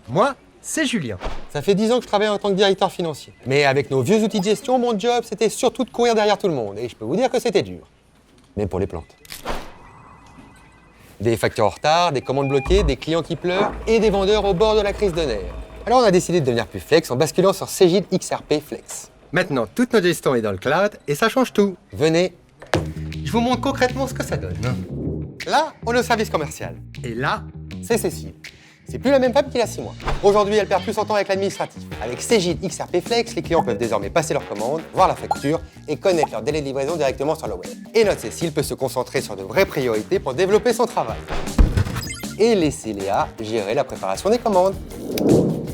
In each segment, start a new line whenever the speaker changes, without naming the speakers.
Moi, c'est Julien.
Ça fait 10 ans que je travaille en tant que directeur financier. Mais avec nos vieux outils de gestion, mon job, c'était surtout de courir derrière tout le monde. Et je peux vous dire que c'était dur. Même pour les plantes. Des factures en retard, des commandes bloquées, des clients qui pleurent et des vendeurs au bord de la crise de nerfs. Alors on a décidé de devenir plus flex en basculant sur Cegid XRP Flex.
Maintenant, toute notre gestion est dans le cloud et ça change tout.
Venez,
Je vous montre concrètement ce que ça donne.
là, on est au service commercial.
Et là,
C'est Cécile. C'est plus la même femme qu'il y a 6 mois. Aujourd'hui, elle perd plus son temps avec l'administratif. Avec Cegid XRP Flex, les clients peuvent désormais passer leurs commandes, voir la facture et connaître leur délai de livraison directement sur le web. Et notre Cécile peut se concentrer sur de vraies priorités pour développer son travail. Et laisser Léa gérer la préparation des commandes.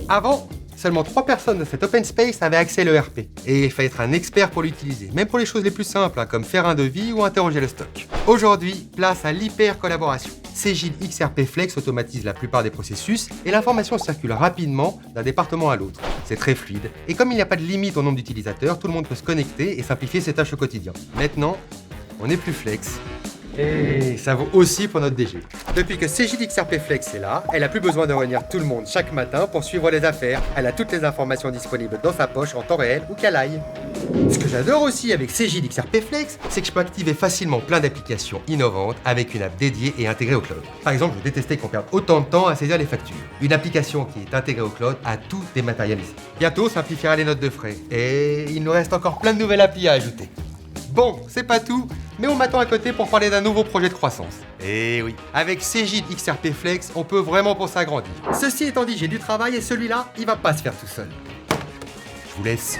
avant, seulement 3 personnes de cet open space avaient accès à l'ERP. Et il fallait être un expert pour l'utiliser, même pour les choses les plus simples, comme faire un devis ou interroger le stock. Aujourd'hui, place à l'hyper-collaboration. Cegid XRP Flex automatise la plupart des processus et l'information circule rapidement d'un département à l'autre. C'est très fluide, et comme il n'y a pas de limite au nombre d'utilisateurs, tout le monde peut se connecter et simplifier ses tâches au quotidien. Maintenant, on est plus flex. Et ça vaut aussi pour notre DG. Depuis que Cegid XRP Flex est là, elle n'a plus besoin de réunir tout le monde chaque matin pour suivre les affaires. Elle a toutes les informations disponibles dans sa poche en temps réel ou qu'elle aille. Ce que j'adore aussi avec Cegid XRP Flex, c'est que je peux activer facilement plein d'applications innovantes avec une app dédiée et intégrée au cloud. Par exemple, je détestais qu'on perde autant de temps à saisir les factures. Une application qui est intégrée au cloud a tout dématérialisé. Bientôt simplifiera les notes de frais. Et il nous reste encore plein de nouvelles applis à ajouter. Bon, c'est pas tout, mais on m'attend à côté pour parler d'un nouveau projet de croissance. Et oui, avec Cegid XRP Flex, on peut vraiment penser à grandir. Ceci étant dit, j'ai du travail et celui-là, il va pas se faire tout seul. Je vous laisse.